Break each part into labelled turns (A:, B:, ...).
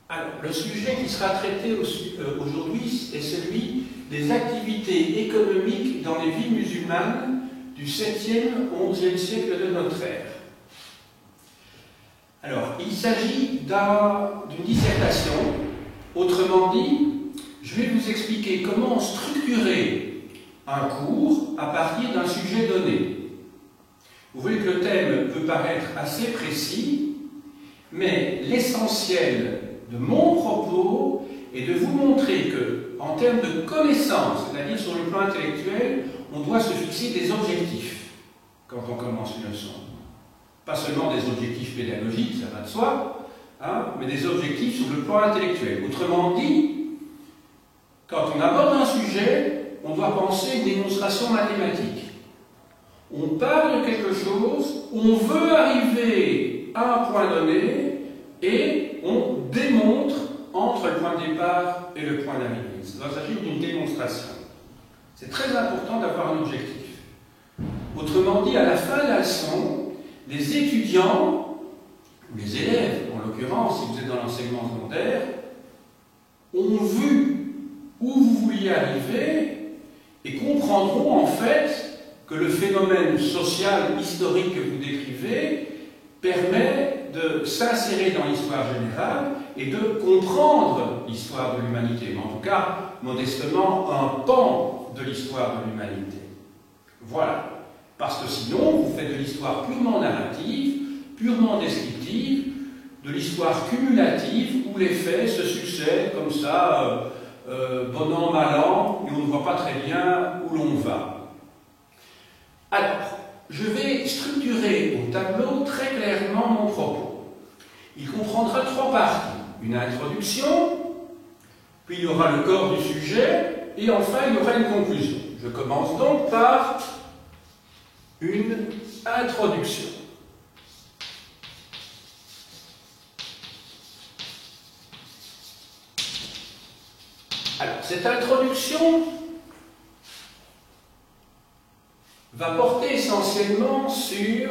A: Alors, le sujet qui sera traité aujourd'hui est celui des activités économiques dans les villes musulmanes du 7e au 11e siècle de notre ère. Alors, il s'agit d'une dissertation. Autrement dit, je vais vous expliquer comment structurer un cours à partir d'un sujet donné. Vous voyez que le thème peut paraître assez précis, mais l'essentiel de mon propos est de vous montrer que, en termes de connaissances, c'est-à-dire sur le plan intellectuel, on doit se fixer des objectifs quand on commence une leçon. Pas seulement des objectifs pédagogiques, ça va de soi, hein, mais des objectifs sur le plan intellectuel. Autrement dit, quand on aborde un sujet, on doit penser une démonstration mathématique. On parle de quelque chose, on veut arriver à un point donné et on démontre entre le point de départ et le point d'arrivée. Ça doit s'agir d'une démonstration. C'est très important d'avoir un objectif. Autrement dit, à la fin de la leçon, les étudiants, ou les élèves en l'occurrence, si vous êtes dans l'enseignement secondaire, ont vu où vous vouliez arriver et comprendront en fait que le phénomène social, historique que vous décrivez permet de s'insérer dans l'histoire générale et de comprendre l'histoire de l'humanité, mais en tout cas, modestement, un pan de l'histoire de l'humanité. Voilà. Parce que sinon, vous faites de l'histoire purement narrative, purement descriptive, de l'histoire cumulative, où les faits se succèdent comme ça, bon an, mal an, et on ne voit pas très bien où l'on va. Alors, je vais structurer au tableau très clairement mon propos. Il comprendra trois parties. Une introduction, puis il y aura le corps du sujet, et enfin il y aura une conclusion. Je commence donc par une introduction. Alors, cette introduction va porter essentiellement sur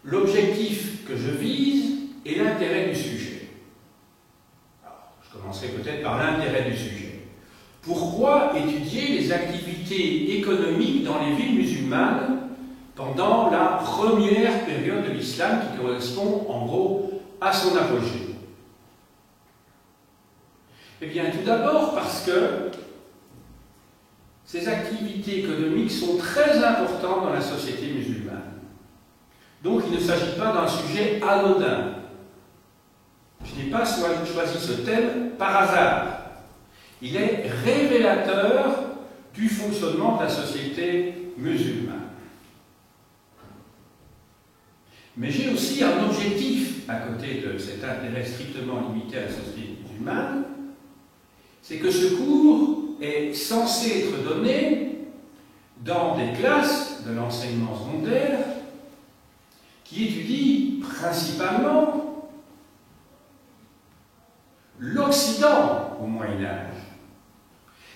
A: l'objectif que je vise et l'intérêt du sujet. Alors, je commencerai peut-être par l'intérêt du sujet. Pourquoi étudier les activités économiques dans les villes musulmanes pendant la première période de l'islam qui correspond en gros à son apogée? Eh bien, tout d'abord parce que ces activités économiques sont très importantes dans la société musulmane. Donc, il ne s'agit pas d'un sujet anodin. Je n'ai pas choisi ce thème par hasard. Il est révélateur du fonctionnement de la société musulmane. Mais j'ai aussi un objectif à côté de cet intérêt strictement limité à la société musulmane, c'est que ce cours est censé être donné dans des classes de l'enseignement secondaire qui étudient principalement l'Occident au Moyen-Âge.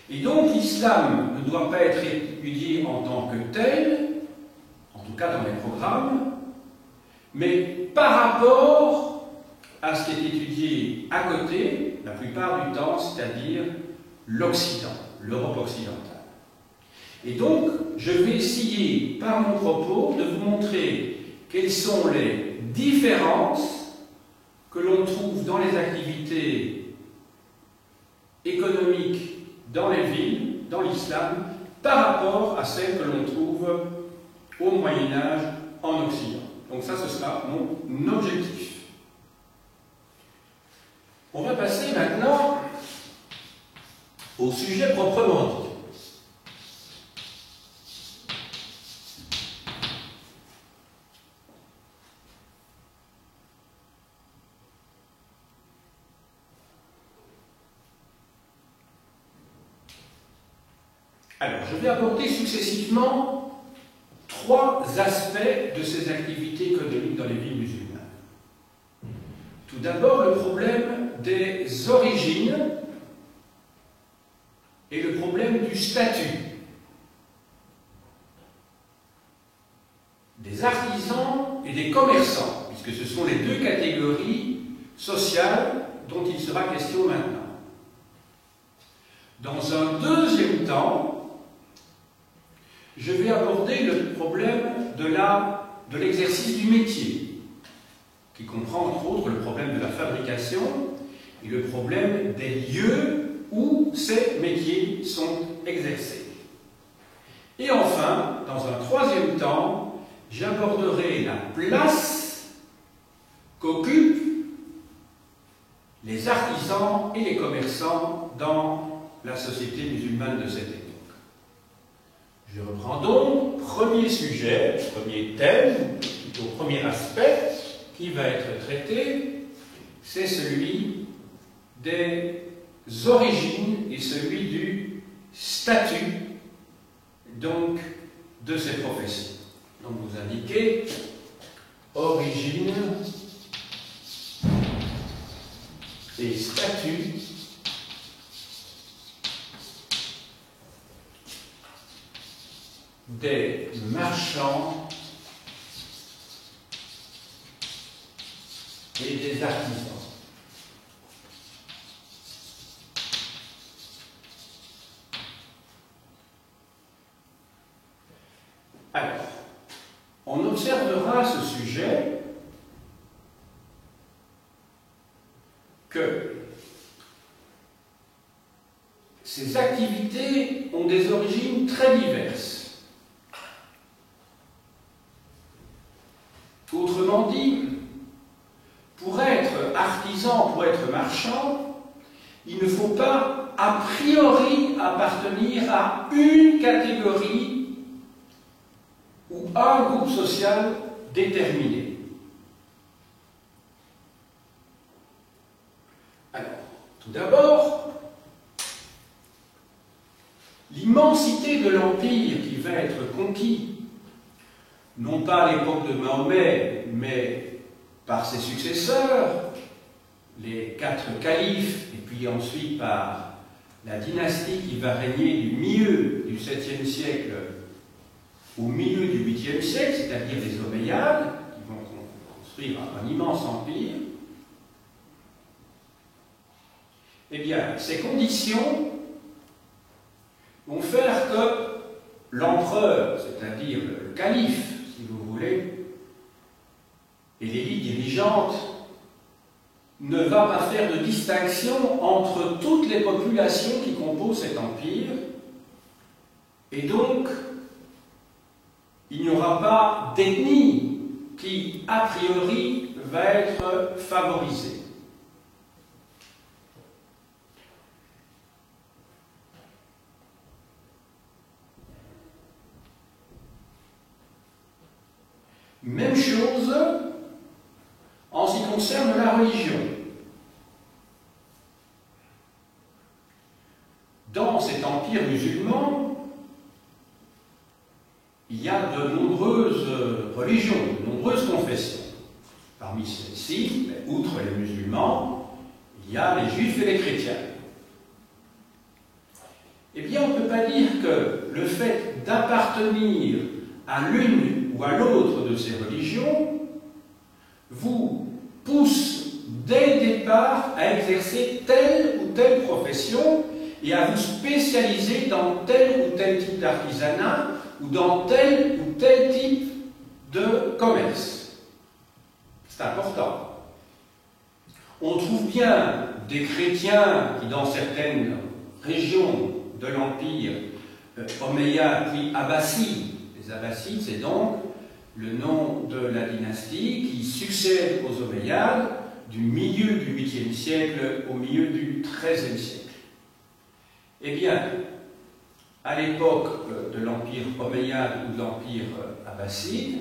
A: Et donc l'islam ne doit pas être étudié en tant que tel, en tout cas dans les programmes, mais par rapport à ce qui est étudié à côté, la plupart du temps, c'est-à-dire l'Occident, l'Europe occidentale. Et donc, je vais essayer, par mon propos, de vous montrer quelles sont les différences que l'on trouve dans les activités économiques dans les villes, dans l'islam, par rapport à celles que l'on trouve au Moyen-Âge en Occident. Donc ça, ce sera mon objectif. On va passer maintenant au sujet proprement dit. Alors, je vais aborder successivement trois aspects de ces activités économiques dans les villes musulmanes. Tout d'abord, le problème des origines et le problème du statut des artisans et des commerçants, puisque ce sont les deux catégories sociales dont il sera question maintenant. Dans un deuxième temps, je vais aborder le problème de l'exercice du métier, qui comprend entre autres le problème de la fabrication et le problème des lieux où ces métiers sont exercés. Et enfin, dans un troisième temps, j'aborderai la place qu'occupent les artisans et les commerçants dans la société musulmane de cette époque. Je reprends donc premier sujet, premier thème, plutôt premier aspect qui va être traité, c'est celui des origines et celui du statut donc de ces professions. Donc vous indiquez origine et statut des marchands et des artisans. Alors, on observera à ce sujet que ces activités ont des origines très diverses. Autrement dit, pour être artisan, pour être marchand, il ne faut pas a priori appartenir à une catégorie ou un groupe social déterminé. Alors, tout d'abord, l'immensité de l'empire qui va être conquis, non pas à l'époque de Mahomet, mais par ses successeurs, les 4 califes, et puis ensuite par la dynastie qui va régner du milieu du 7e siècle au milieu du 8e siècle, c'est-à-dire les Omeyyades, qui vont construire un immense empire, eh bien, ces conditions vont faire que l'empereur, c'est-à-dire le calife, si vous voulez, et l'élite dirigeante, ne va pas faire de distinction entre toutes les populations qui composent cet empire, et donc il n'y aura pas d'ethnie qui, a priori, va être favorisée. Même chose en ce qui concerne la religion. Dans cet empire musulman, il y a de nombreuses religions, de nombreuses confessions. Parmi celles-ci, outre les musulmans, il y a les juifs et les chrétiens. Eh bien, on ne peut pas dire que le fait d'appartenir à l'une ou à l'autre de ces religions vous pousse dès le départ à exercer telle ou telle profession et à vous spécialiser dans tel ou tel type d'artisanat ou dans tel ou tel type de commerce. C'est important. On trouve bien des chrétiens qui, dans certaines régions de l'Empire omeyyade puis abbasside, les Abbassides, c'est donc le nom de la dynastie qui succède aux Omeyyades du milieu du 8e siècle au milieu du 13e siècle. Eh bien, à l'époque de l'Empire omeyyade ou de l'Empire abbasside,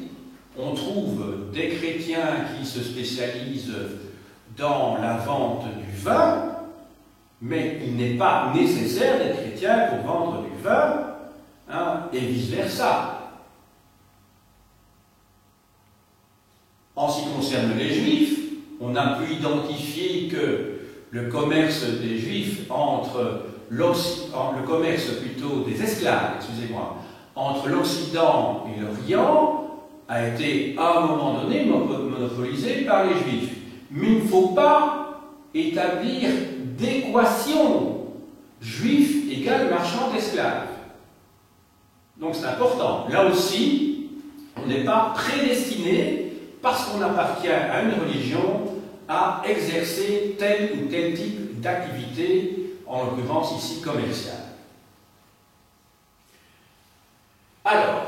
A: on trouve des chrétiens qui se spécialisent dans la vente du vin, mais il n'est pas nécessaire d'être chrétien pour vendre du vin, hein, et vice-versa. En ce qui concerne les Juifs, on a pu identifier que le commerce des Juifs le commerce plutôt des esclaves, excusez-moi, entre l'Occident et l'Orient a été à un moment donné monopolisé par les Juifs. Mais il ne faut pas établir d'équation juif égale marchand esclave. Donc c'est important. Là aussi, on n'est pas prédestiné, parce qu'on appartient à une religion, à exercer tel ou tel type d'activité, en l'occurrence ici commerciale. Alors,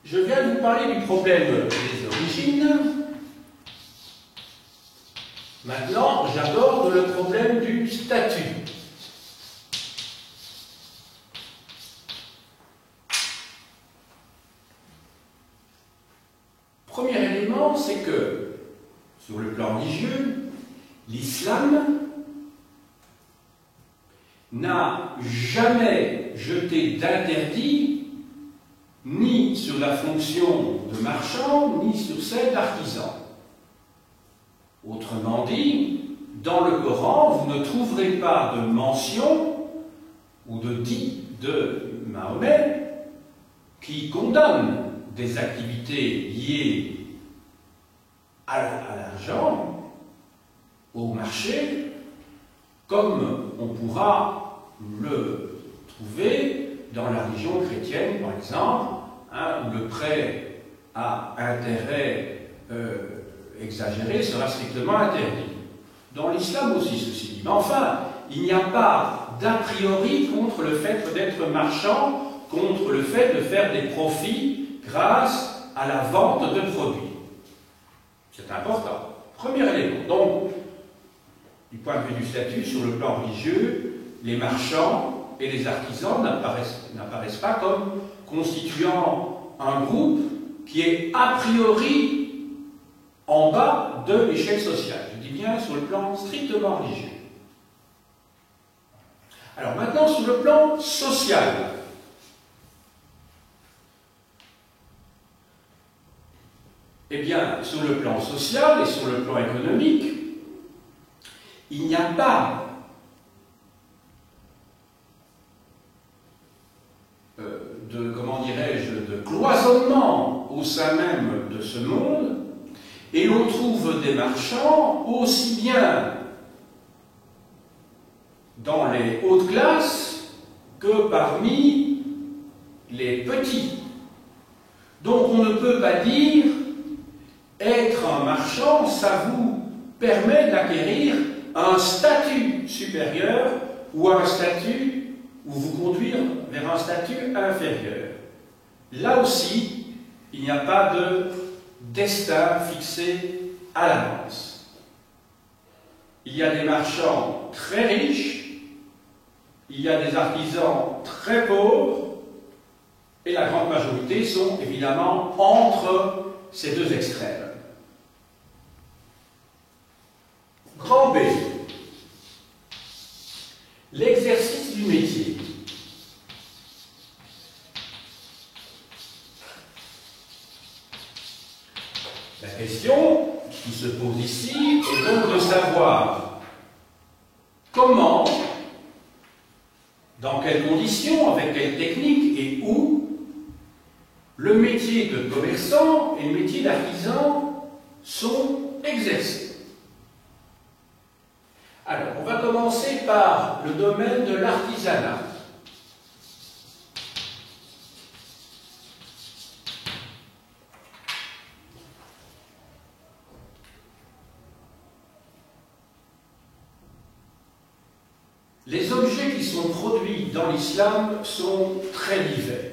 A: je viens de vous parler du problème des origines. Maintenant, j'aborde le problème du statut. Premier élément, c'est que, sur le plan religieux, l'islam n'a jamais jeté d'interdit ni sur la fonction de marchand, ni sur celle d'artisan. Autrement dit, dans le Coran, vous ne trouverez pas de mention ou de dit de Mahomet qui condamne des activités liées à l'argent, au marché, comme on pourra le trouver dans la religion chrétienne, par exemple, où le prêt à intérêt exagéré sera strictement interdit. Dans l'islam aussi, ceci dit. Mais enfin, il n'y a pas d'a priori contre le fait d'être marchand, contre le fait de faire des profits grâce à la vente de produits. C'est important. Premier élément. Donc, du point de vue du statut, sur le plan religieux, les marchands et les artisans n'apparaissent pas comme constituant un groupe qui est a priori en bas de l'échelle sociale. Je dis bien sur le plan strictement religieux. Alors maintenant, sur le plan social. Eh bien, sur le plan social et sur le plan économique, il n'y a pas de, comment dirais-je, de cloisonnement au sein même de ce monde, et l'on trouve des marchands aussi bien dans les hautes classes que parmi les petits. Donc on ne peut pas dire être un marchand, ça vous permet d'acquérir un statut supérieur ou un statut, ou vous conduire vers un statut inférieur. Là aussi, il n'y a pas de destin fixé à l'avance. Il y a des marchands très riches, il y a des artisans très pauvres, et la grande majorité sont évidemment entre ces deux extrêmes. Grand B. L'exercice du métier. La question qui se pose ici est donc de savoir comment, dans quelles conditions, avec quelles techniques et où, le métier de commerçant et le métier d'artisan sont exercés. Alors, on va commencer par le domaine de l'artisanat. Les objets qui sont produits dans l'islam sont très divers.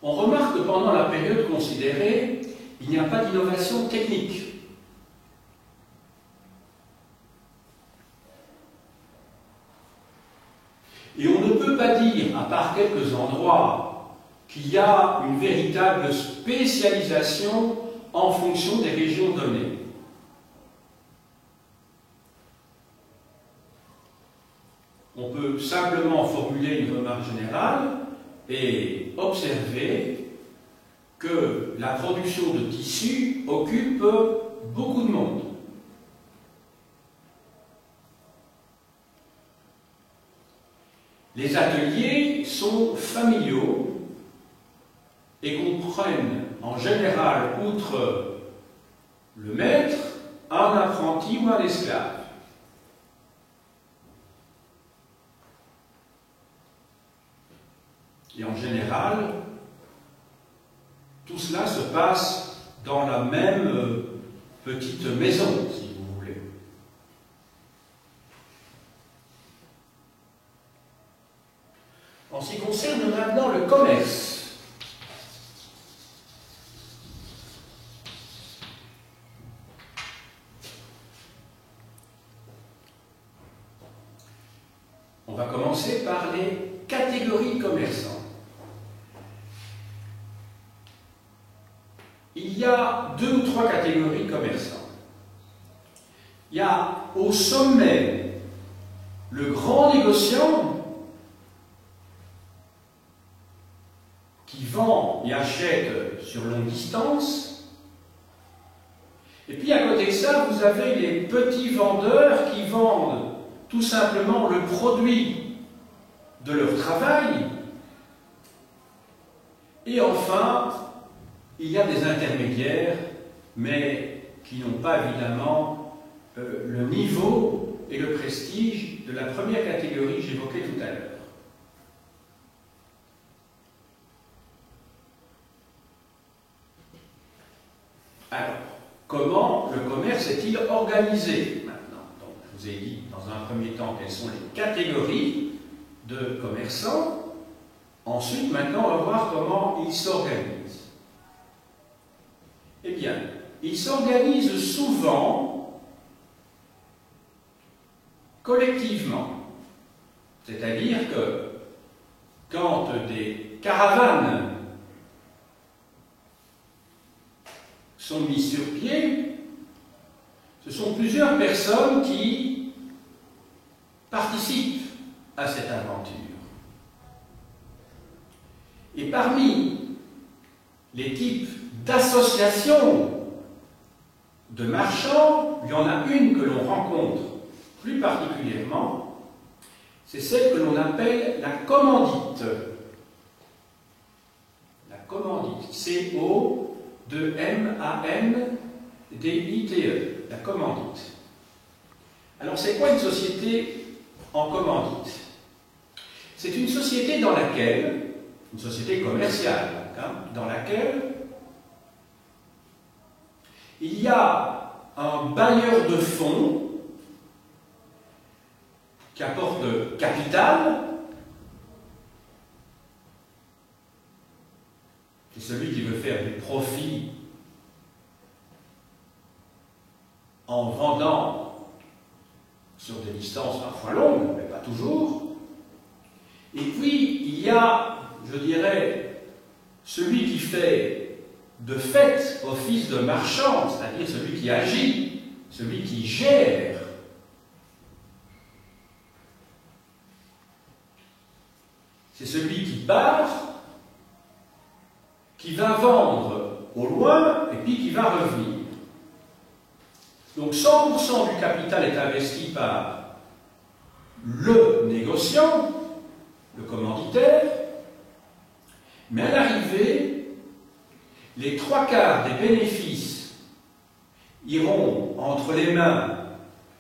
A: On remarque que pendant la période considérée, il n'y a pas d'innovation technique. Et on ne peut pas dire, à part quelques endroits, qu'il y a une véritable spécialisation en fonction des régions données. On peut simplement formuler une remarque générale et observer que la production de tissus occupe beaucoup de monde. Les ateliers sont familiaux et comprennent en général, outre le maître, un apprenti ou un esclave. Et en général, tout cela se passe dans la même petite maison, si vous voulez. En ce qui concerne maintenant le commerce, on va commencer par les catégories de commerçants. Il y a 2 ou 3 catégories de commerçants. Il y a au sommet le grand négociant qui vend et achète sur longue distance. Et puis à côté de ça, vous avez les petits vendeurs qui vendent tout simplement le produit de leur travail. Et enfin, il y a des intermédiaires, mais qui n'ont pas évidemment le niveau et le prestige de la première catégorie que j'évoquais tout à l'heure. Alors, comment le commerce est-il organisé maintenant? Donc, je vous ai dit dans un premier temps quelles sont les catégories de commerçants. Ensuite, maintenant, on va voir comment ils s'organisent. Eh bien, ils s'organisent souvent collectivement. C'est-à-dire que quand des caravanes sont mises sur pied, ce sont plusieurs personnes qui participent à cette aventure. Et parmi les types d'associations de marchands, il y en a une que l'on rencontre plus particulièrement, c'est celle que l'on appelle la commandite. La commandite, C-O-M-A-N-D-I-T-E, la commandite. Alors c'est quoi une société en commandite? C'est une société dans laquelle, une société commerciale, dans laquelle il y a un bailleur de fonds qui apporte le capital, c'est celui qui veut faire du profit en vendant sur des distances parfois longues, mais pas toujours. Et puis, il y a, je dirais, celui qui fait de fait office de marchand, c'est-à-dire celui qui agit, celui qui gère. C'est celui qui part, qui va vendre au loin et puis qui va revenir. Donc 100% du capital est investi par le négociant, le commanditaire, mais à l'arrivée, les 3/4 des bénéfices iront entre les mains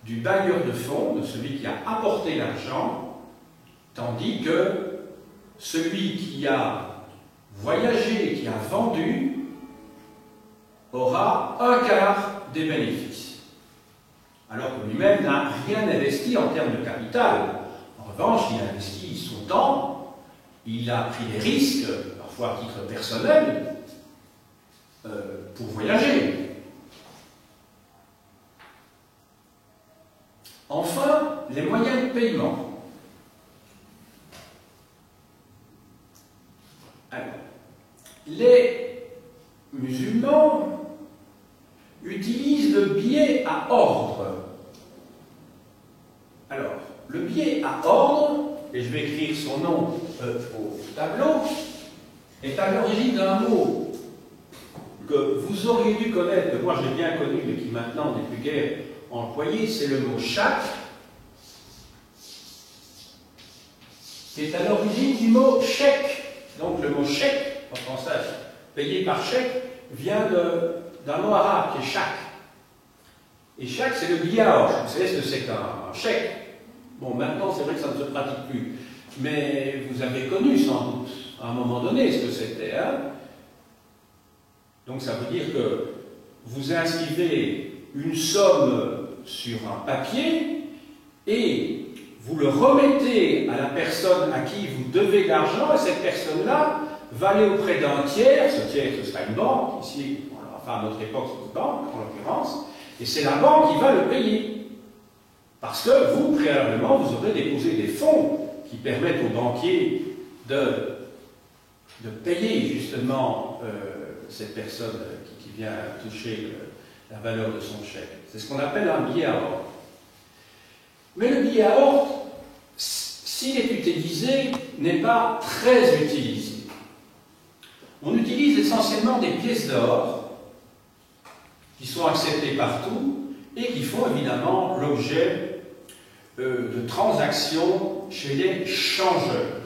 A: du bailleur de fonds, de celui qui a apporté l'argent, tandis que celui qui a voyagé, qui a vendu, aura 1/4 des bénéfices, alors que lui-même n'a rien investi en termes de capital. En revanche, il a investi son temps, il a pris des risques, parfois à titre personnel, pour voyager. Enfin, les moyens de paiement. Alors, les musulmans utilisent le billet à ordre. Alors, le billet à ordre, et je vais écrire son nom au tableau, est à l'origine d'un mot que vous auriez dû connaître, que moi j'ai bien connu, mais qui maintenant n'est plus guère employé, c'est le mot chèque, qui est à l'origine du mot chèque. Donc le mot chèque, en français, payé par chèque, vient d'un mot arabe qui est chak. Et chèque, c'est le billard. Vous savez ce que c'est qu'un chèque? Bon, maintenant, c'est vrai que ça ne se pratique plus. Mais vous avez connu, sans doute, à un moment donné, ce que c'était. Hein? Donc, ça veut dire que vous inscrivez une somme sur un papier et vous le remettez à la personne à qui vous devez de l'argent, et cette personne-là va aller auprès d'un tiers, ce tiers, ce sera une banque, ici, enfin, à notre époque, c'est une banque, en l'occurrence, et c'est la banque qui va le payer. Parce que vous, préalablement, vous aurez déposé des fonds qui permettent aux banquiers de payer justement cette personne qui vient toucher la valeur de son chèque. C'est ce qu'on appelle un billet à ordre. Mais le billet à ordre, s'il est utilisé, n'est pas très utilisé. On utilise essentiellement des pièces d'or qui sont acceptées partout et qui font évidemment l'objet de transactions chez les changeurs.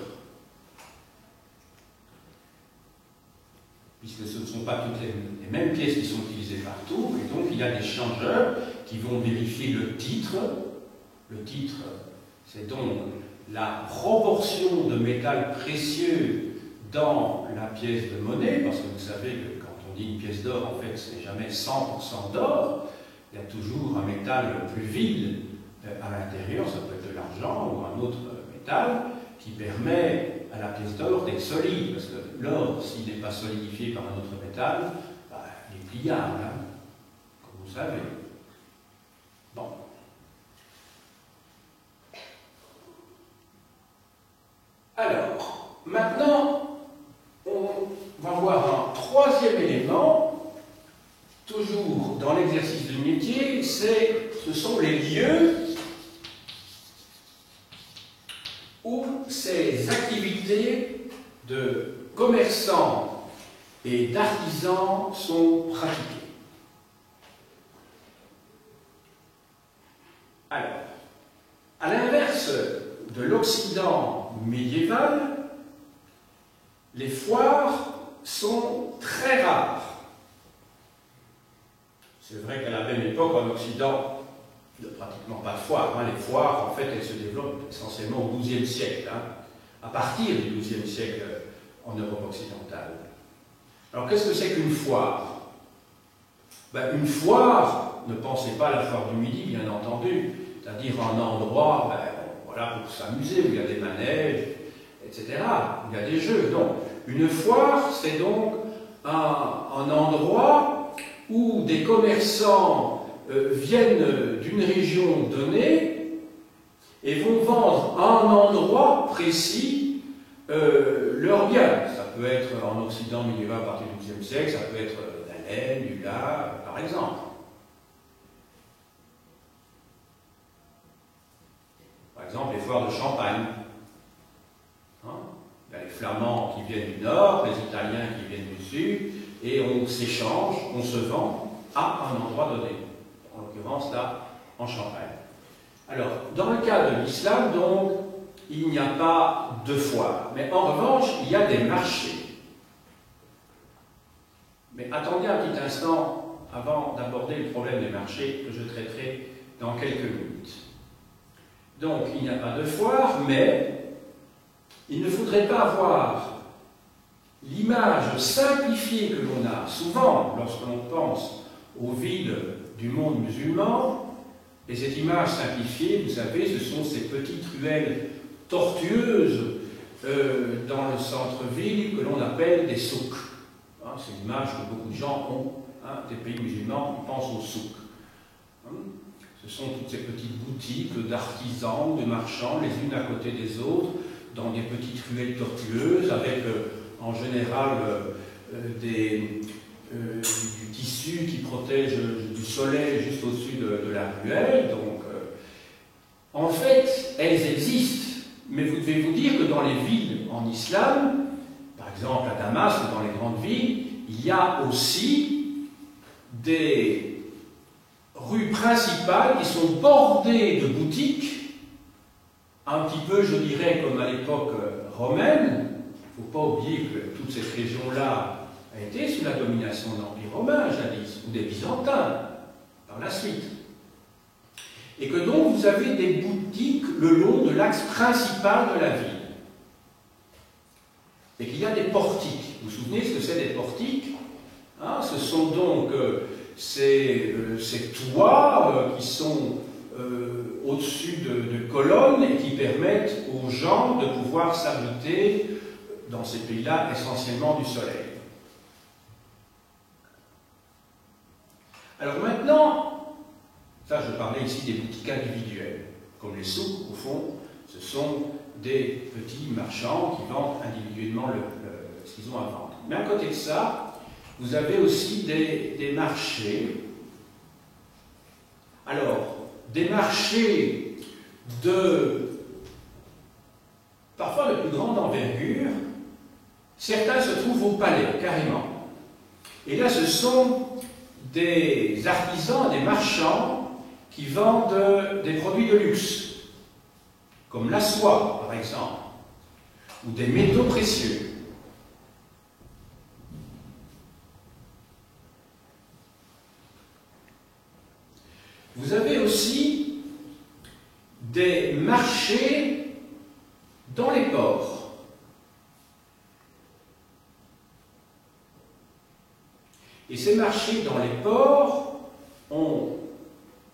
A: Puisque ce ne sont pas toutes les mêmes pièces qui sont utilisées partout, et donc il y a des changeurs qui vont vérifier le titre. Le titre, c'est donc la proportion de métal précieux dans la pièce de monnaie, parce que vous savez que quand on dit une pièce d'or, en fait, ce n'est jamais 100% d'or, il y a toujours un métal plus vil à l'intérieur, ça peut être de l'argent ou un autre métal, qui permet à la pièce d'or d'être solide, parce que l'or, s'il n'est pas solidifié par un autre métal, bah, il est pliable, hein, comme vous savez. Bon. Alors, maintenant, on va voir un troisième élément, toujours dans l'exercice du métier, ce sont les lieux où ces activités de commerçants et d'artisans sont pratiquées. Alors, à l'inverse de l'Occident médiéval, les foires sont très rares. C'est vrai qu'à la même époque, en Occident, il n'y a pratiquement pas de foires. Hein. Les foires, en fait, elles se développent essentiellement au XIIe siècle, hein, à partir du XIIe siècle en Europe occidentale. Alors, qu'est-ce que c'est qu'une foire? Ben, une foire, ne pensez pas à la foire du Midi, bien entendu, c'est-à-dire un endroit voilà, pour s'amuser, où il y a des manèges, etc., où il y a des jeux. Donc, une foire, c'est donc un endroit où des commerçants viennent d'une région donnée et vont vendre à un endroit précis leurs biens. Ça peut être en Occident médiéval à partir du XIIe siècle, ça peut être la laine, du lard, par exemple. Par exemple, les foires de Champagne. Hein? Il y a les Flamands qui viennent du nord, les Italiens qui viennent du sud, et on s'échange, on se vend à un endroit donné. En l'occurrence, là, en Champagne. Alors, dans le cas de l'islam, donc, il n'y a pas de foire. Mais en revanche, il y a des marchés. Mais attendez un petit instant avant d'aborder le problème des marchés que je traiterai dans quelques minutes. Donc, il n'y a pas de foire, mais il ne faudrait pas avoir l'image simplifiée que l'on a souvent lorsque l'on pense aux villes du monde musulman. Et cette image simplifiée, vous savez, ce sont ces petites ruelles tortueuses dans le centre-ville que l'on appelle des souks. Hein, c'est une image que beaucoup de gens ont, hein, des pays musulmans qui pensent aux souks. Hein, ce sont toutes ces petites boutiques d'artisans, de marchands, les unes à côté des autres, dans des petites ruelles tortueuses, avec en général du tissu qui protège du soleil juste au-dessus de la ruelle. Donc, en fait, elles existent, mais vous devez vous dire que dans les villes en islam, par exemple à Damas ou dans les grandes villes, il y a aussi des rues principales qui sont bordées de boutiques, un petit peu, je dirais, comme à l'époque romaine. Il ne faut pas oublier que toute cette région-là a été sous la domination de l'Empire romain, jadis, ou des Byzantins, par la suite. et que donc vous avez des boutiques le long de l'axe principal de la ville. Et qu'il y a des portiques. Vous vous souvenez ce que c'est des portiques? Hein, ce sont donc ces toits qui sont au-dessus de colonnes et qui permettent aux gens de pouvoir s'abriter dans ces pays-là essentiellement du soleil. Alors maintenant, ça je parlais ici des boutiques individuelles, comme les souks, au fond, ce sont des petits marchands qui vendent individuellement ce qu'ils ont à vendre. Mais à côté de ça, vous avez aussi des marchés. Alors, des marchés parfois de plus grande envergure. Certains se trouvent au palais, carrément. Et là, ce sont des artisans, des marchands qui vendent des produits de luxe, comme la soie, par exemple, ou des métaux précieux. Vous avez aussi des marchés dans les ports. Et ces marchés dans les ports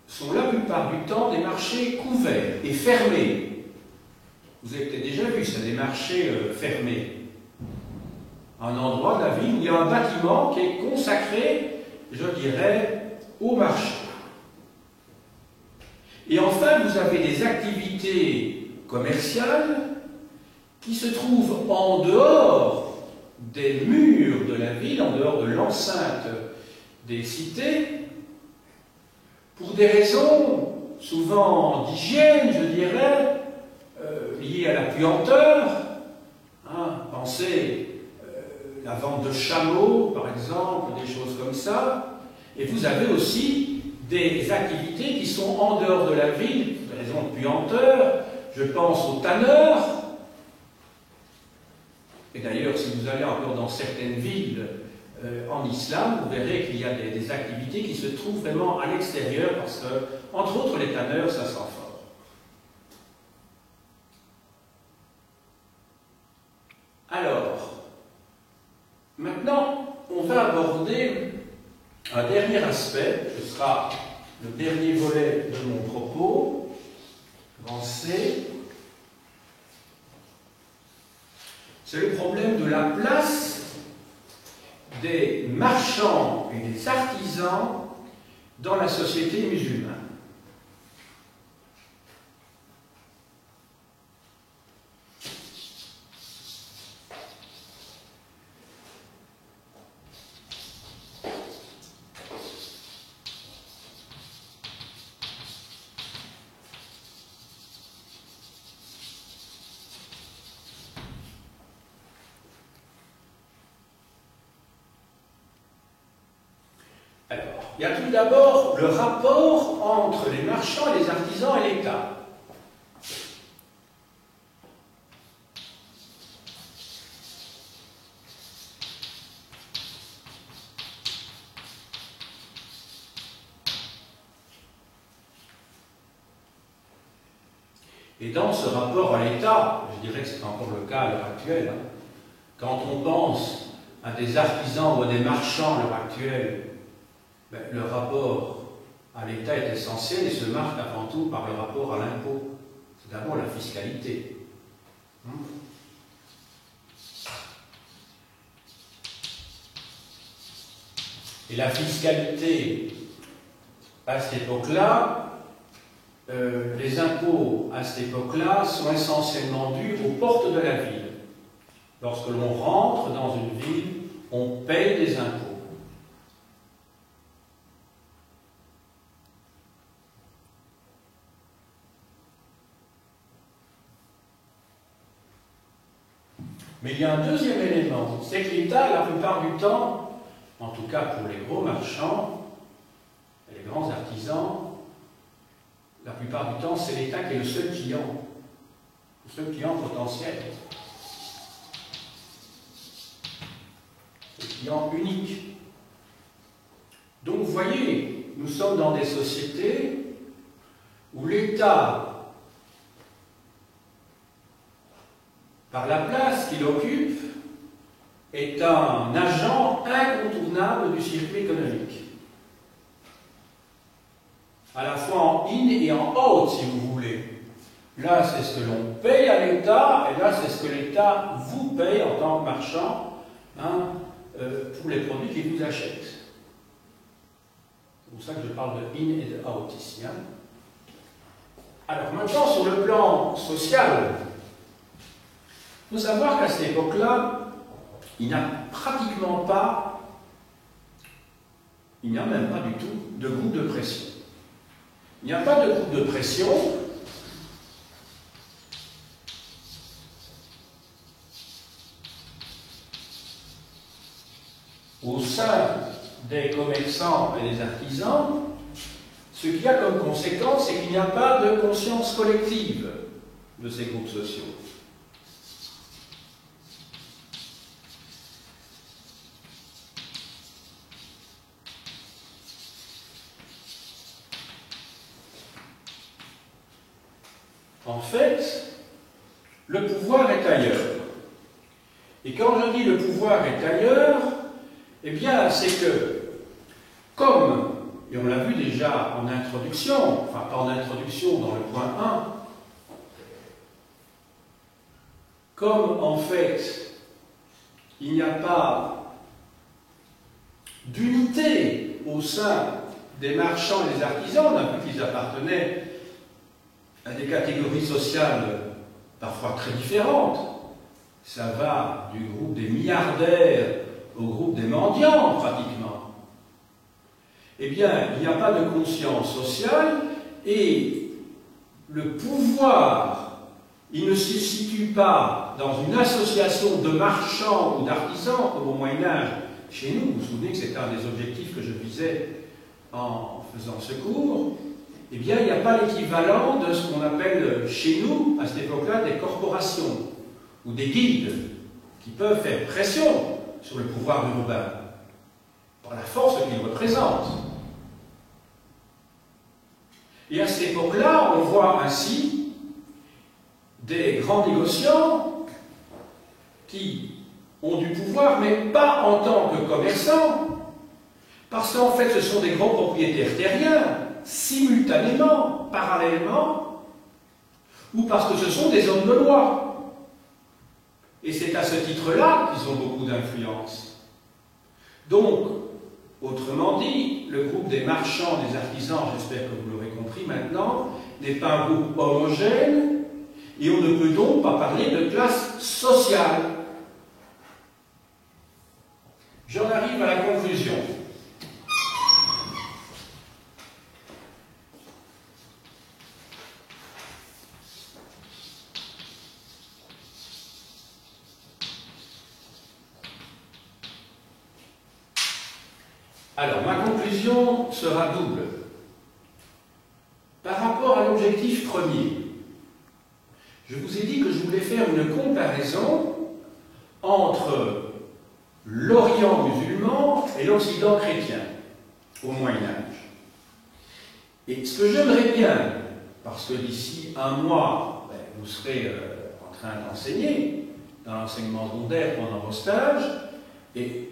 A: sont la plupart du temps des marchés couverts et fermés. Vous avez peut-être déjà vu ça, des marchés fermés. Un endroit de la ville où il y a un bâtiment qui est consacré, je dirais, au marché. Et enfin, vous avez des activités commerciales qui se trouvent en dehors des murs de la ville, en dehors de l'enceinte des cités, pour des raisons souvent d'hygiène, je dirais, liées à la puanteur. Hein, pensez la vente de chameaux, par exemple, des choses comme ça. Et vous avez aussi des activités qui sont en dehors de la ville, pour des raisons de puanteur. Je pense aux tanneurs. Et d'ailleurs, si vous allez encore dans certaines villes en islam, vous verrez qu'il y a des activités qui se trouvent vraiment à l'extérieur, parce que, entre autres, les tanneurs, ça sent fort. Alors, maintenant, on va aborder un dernier aspect, ce sera le dernier volet de mon propos, grand C. C'est le problème de la place des marchands et des artisans dans la société musulmane. Alors, il y a tout d'abord le rapport entre les marchands, les artisans et l'État. Et dans ce rapport à l'État, je dirais que c'est encore le cas à l'heure actuelle, hein, quand on pense à des artisans ou à des marchands à l'heure actuelle, le rapport à l'État est essentiel et se marque avant tout par le rapport à l'impôt. C'est d'abord la fiscalité. Et la fiscalité, à cette époque-là, les impôts à cette époque-là sont essentiellement dus aux portes de la ville. Lorsque l'on rentre dans une ville, on paye des impôts. Mais il y a un deuxième élément, c'est que l'État, la plupart du temps, en tout cas pour les gros marchands et les grands artisans, la plupart du temps, c'est l'État qui est le seul client potentiel, le client unique. Donc vous voyez, nous sommes dans des sociétés où l'État, par la place qu'il occupe, est un agent incontournable du circuit économique. À la fois en in et en out, si vous voulez. Là, c'est ce que l'on paye à l'État, et là, c'est ce que l'État vous paye en tant que marchand, hein, pour les produits qu'il vous achète. C'est pour ça que je parle de in et de out ici. Hein. Alors maintenant, sur le plan social, il faut savoir qu'à cette époque-là, il n'y a pratiquement pas, il n'y a même pas du tout de groupe de pression. Il n'y a pas de groupe de pression au sein des commerçants et des artisans, ce qui a comme conséquence, c'est qu'il n'y a pas de conscience collective de ces groupes sociaux. En fait, le pouvoir est ailleurs. Et quand je dis le pouvoir est ailleurs, eh bien, c'est que, comme, et on l'a vu déjà en introduction, enfin pas en introduction, dans le point 1, comme en fait, il n'y a pas d'unité au sein des marchands et des artisans, on a vu qu'ils appartenaient à des catégories sociales parfois très différentes. Ça va du groupe des milliardaires au groupe des mendiants, pratiquement. Eh bien, il n'y a pas de conscience sociale et le pouvoir, il ne se situe pas dans une association de marchands ou d'artisans, comme au Moyen-Âge, chez nous. Vous vous souvenez que c'était un des objectifs que je visais en faisant ce cours. Eh bien, il n'y a pas l'équivalent de ce qu'on appelle chez nous, à cette époque-là, des corporations ou des guildes qui peuvent faire pression sur le pouvoir urbain par la force qu'ils représentent. Et à cette époque-là, on voit ainsi des grands négociants qui ont du pouvoir, mais pas en tant que commerçants, parce qu'en fait, ce sont des grands propriétaires terriens, simultanément, parallèlement, ou parce que ce sont des hommes de loi. Et c'est à ce titre-là qu'ils ont beaucoup d'influence. Donc, autrement dit, le groupe des marchands, des artisans, j'espère que vous l'aurez compris maintenant, n'est pas un groupe homogène, et on ne peut donc pas parler de classe sociale. J'en arrive à la conclusion. Alors, ma conclusion sera double. Par rapport à l'objectif premier, je vous ai dit que je voulais faire une comparaison entre l'Orient musulman et l'Occident chrétien au Moyen-Âge. Et ce que j'aimerais bien, parce que d'ici un mois, vous serez en train d'enseigner dans l'enseignement secondaire pendant vos stages, et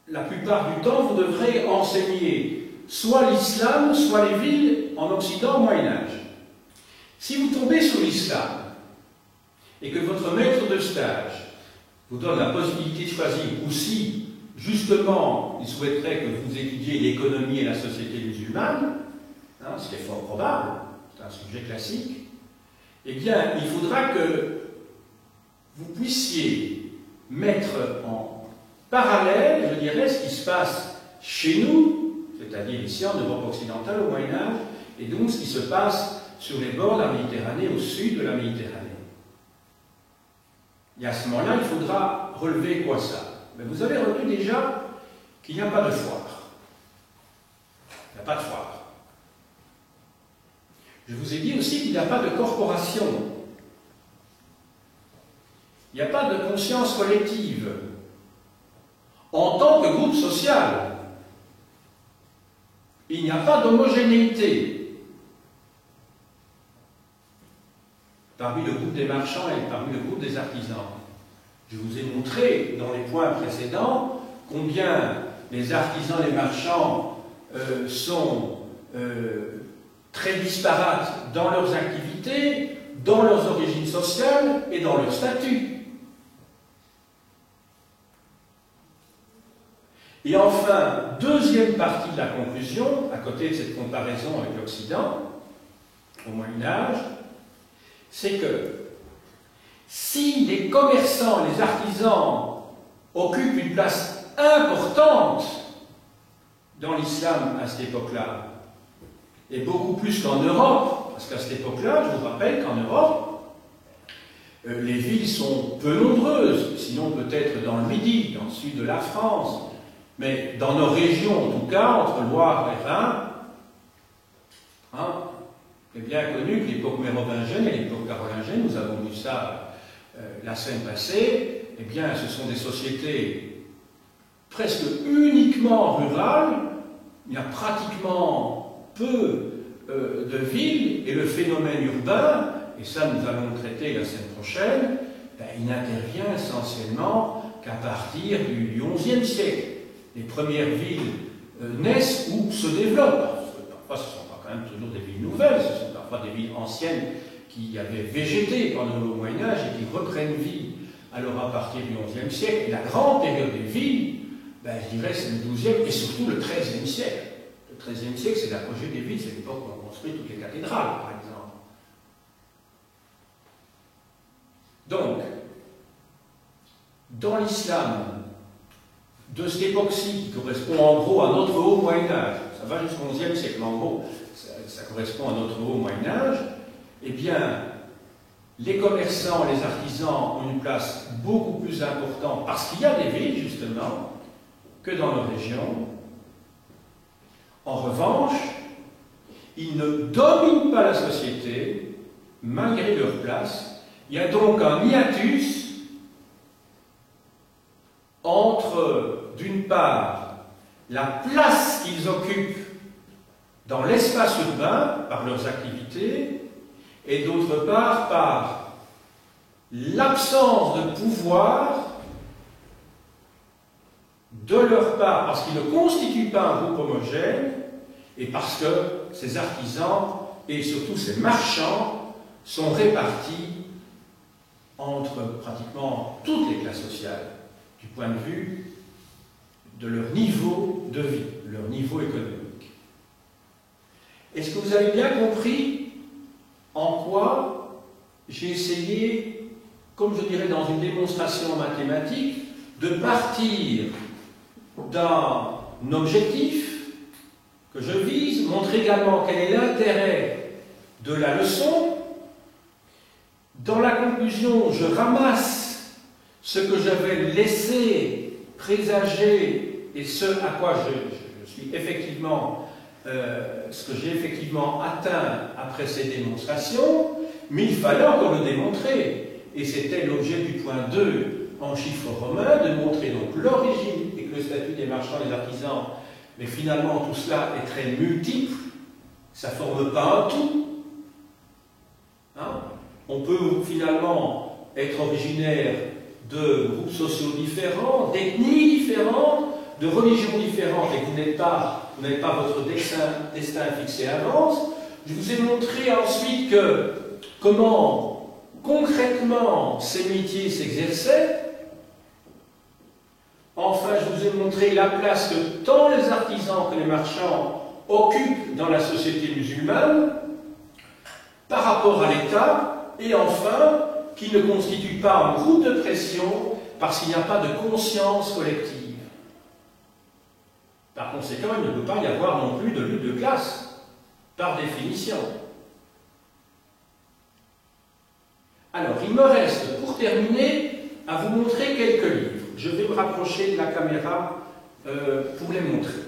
A: la plupart du temps, vous devrez enseigner soit l'islam, soit les villes en Occident au Moyen-Âge. Si vous tombez sur l'islam et que votre maître de stage vous donne la possibilité de choisir, ou si, justement, il souhaiterait que vous étudiez l'économie et la société musulmane, hein, ce qui est fort probable, c'est un sujet classique, eh bien, il faudra que vous puissiez mettre en parallèle, je dirais, ce qui se passe chez nous, c'est-à-dire ici en Europe occidentale au Moyen-Âge, et donc ce qui se passe sur les bords de la Méditerranée, au sud de la Méditerranée. Et à ce moment-là, il faudra relever quoi ça? Mais vous avez relevé déjà qu'il n'y a pas de foire. Il n'y a pas de foire. Je vous ai dit aussi qu'il n'y a pas de corporation. Il n'y a pas de conscience collective en tant que groupe social. Il n'y a pas d'homogénéité. parmi le groupe des marchands et parmi le groupe des artisans. Je vous ai montré dans les points précédents combien les artisans et les marchands sont très disparates dans leurs activités, dans leurs origines sociales et dans leur statut. Et enfin, deuxième partie de la conclusion, à côté de cette comparaison avec l'Occident, au Moyen-Âge, c'est que si les commerçants, les artisans occupent une place importante dans l'islam à cette époque-là, et beaucoup plus qu'en Europe, parce qu'à cette époque-là, je vous rappelle qu'en Europe, les villes sont peu nombreuses, sinon peut-être dans le Midi, dans le sud de la France, mais dans nos régions, en tout cas, entre Loire et Rhin, il est bien connu que l'époque mérovingienne et l'époque carolingienne, nous avons vu ça la semaine passée, eh bien, ce sont des sociétés presque uniquement rurales, il y a pratiquement peu de villes, et le phénomène urbain, et ça nous allons le traiter la semaine prochaine, ben, il n'intervient essentiellement qu'à partir du XIe siècle. Les premières villes naissent ou se développent. Parfois, ce ne sont pas quand même toujours des villes nouvelles, ce sont parfois des villes anciennes qui avaient végété pendant le Moyen-Âge et qui reprennent vie alors à partir du XIe siècle. Et la grande période des villes, ben, je dirais, c'est le XIIe et surtout le XIIIe siècle. Le XIIIe siècle, c'est l'apogée des villes, c'est l'époque où on construit toutes les cathédrales, par exemple. Donc, dans l'islam de cette époque-ci, qui correspond en gros à notre haut Moyen-Âge, ça va jusqu'au XIe siècle, mais en gros, ça correspond à notre haut Moyen-Âge, eh bien, les commerçants, les artisans ont une place beaucoup plus importante, parce qu'il y a des villes, justement, que dans nos régions. En revanche, ils ne dominent pas la société, malgré leur place. Il y a donc un hiatus entre, d'une part, la place qu'ils occupent dans l'espace urbain par leurs activités, et d'autre part, par l'absence de pouvoir de leur part, parce qu'ils ne constituent pas un groupe homogène, et parce que ces artisans, et surtout ces marchands, sont répartis entre pratiquement toutes les classes sociales, du point de vue de leur niveau de vie, leur niveau économique. Est-ce que vous avez bien compris en quoi j'ai essayé, comme je dirais dans une démonstration mathématique, de partir d'un objectif que je vise, montrer également quel est l'intérêt de la leçon. Dans la conclusion, je ramasse ce que j'avais laissé présager et ce à quoi je suis effectivement, ce que j'ai effectivement atteint après ces démonstrations, mais il fallait encore le démontrer. Et c'était l'objet du point 2 en chiffres romains, de montrer donc l'origine et que le statut des marchands et des artisans, mais finalement tout cela est très multiple, ça ne forme pas un tout. Hein? On peut finalement être originaire de groupes sociaux différents, d'ethnies différentes, de religions différentes, et que vous n'êtes pas votre destin fixé à l'avance. Je vous ai montré ensuite comment concrètement ces métiers s'exerçaient. Enfin, je vous ai montré la place que tant les artisans que les marchands occupent dans la société musulmane par rapport à l'État, et enfin, qui ne constitue pas un groupe de pression parce qu'il n'y a pas de conscience collective. Par conséquent, il ne peut pas y avoir non plus de lutte de classe, par définition. Alors, il me reste, pour terminer, à vous montrer quelques livres. Je vais me rapprocher de la caméra pour les montrer.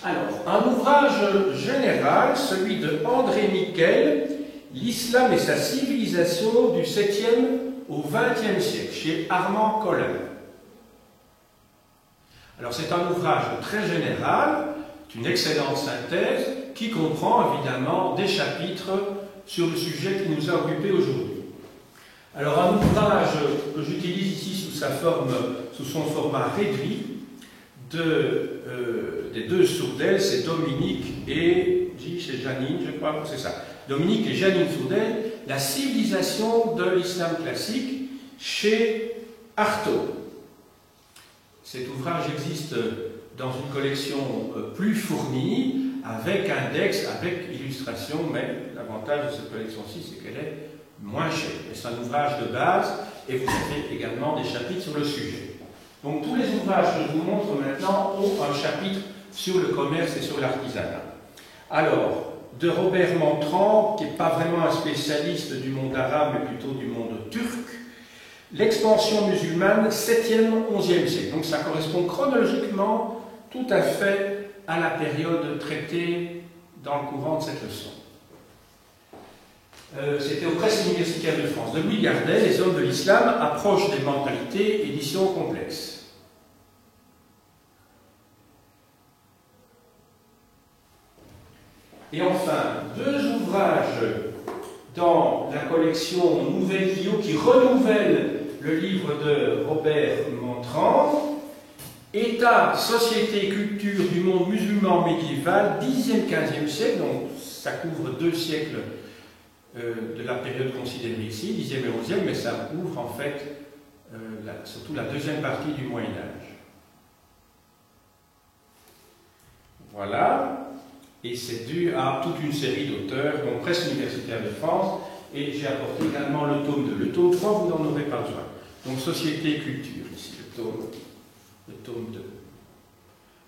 A: Alors, un ouvrage général, celui de André Miquel, L'islam et sa civilisation du 7e au 20e siècle, chez Armand Collin. Alors, c'est un ouvrage très général, une excellente synthèse, qui comprend évidemment des chapitres sur le sujet qui nous a occupé aujourd'hui. Alors un ouvrage que j'utilise ici sous son format réduit des deux Sourdel, c'est Dominique et c'est Janine, je crois, c'est ça. Dominique et Janine Sourdel, La civilisation de l'islam classique chez Artaud. Cet ouvrage existe dans une collection plus fournie, avec index, avec illustration, mais l'avantage de cette collection-ci, c'est qu'elle est moins chère. C'est un ouvrage de base, et vous avez également des chapitres sur le sujet. Donc tous les ouvrages que je vous montre maintenant ont un chapitre sur le commerce et sur l'artisanat. Alors, de Robert Montrand, qui n'est pas vraiment un spécialiste du monde arabe, mais plutôt du monde turc, l'expansion musulmane, 7e, 11e siècle. Donc ça correspond chronologiquement tout à fait à la période traitée dans le courant de cette leçon. C'était aux presses universitaires de France. De Louis Gardet, Les hommes de l'islam, approche des mentalités, édition complexe. Et enfin, deux ouvrages dans la collection Nouvelle Guillot qui renouvelle le livre de Robert Montrand, État, société et culture du monde musulman médiéval, 10e, 15e siècle, donc ça couvre 2 siècles de la période considérée ici, 10e et 11e, mais ça ouvre en fait surtout la deuxième partie du Moyen-Âge. Voilà, et c'est dû à toute une série d'auteurs, donc Presse universitaire de France, et j'ai apporté également le tome 2. Le tome 3, vous n'en aurez pas besoin. Donc Société et culture, ici, le tome 2.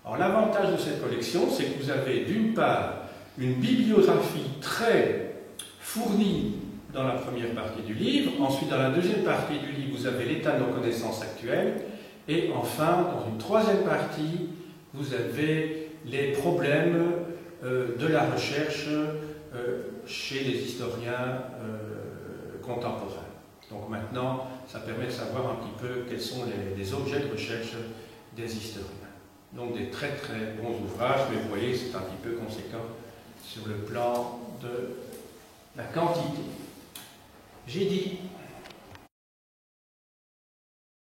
A: Alors l'avantage de cette collection, c'est que vous avez d'une part une bibliographie très fournie dans la première partie du livre, ensuite dans la deuxième partie du livre, vous avez l'état de nos connaissances actuelles, et enfin, dans une troisième partie, vous avez les problèmes de la recherche chez les historiens contemporains. Donc maintenant, ça permet de savoir un petit peu quels sont les objets de recherche des historiens. Donc des très très bons ouvrages, mais vous voyez, c'est un petit peu conséquent sur le plan de la quantité. J'ai dit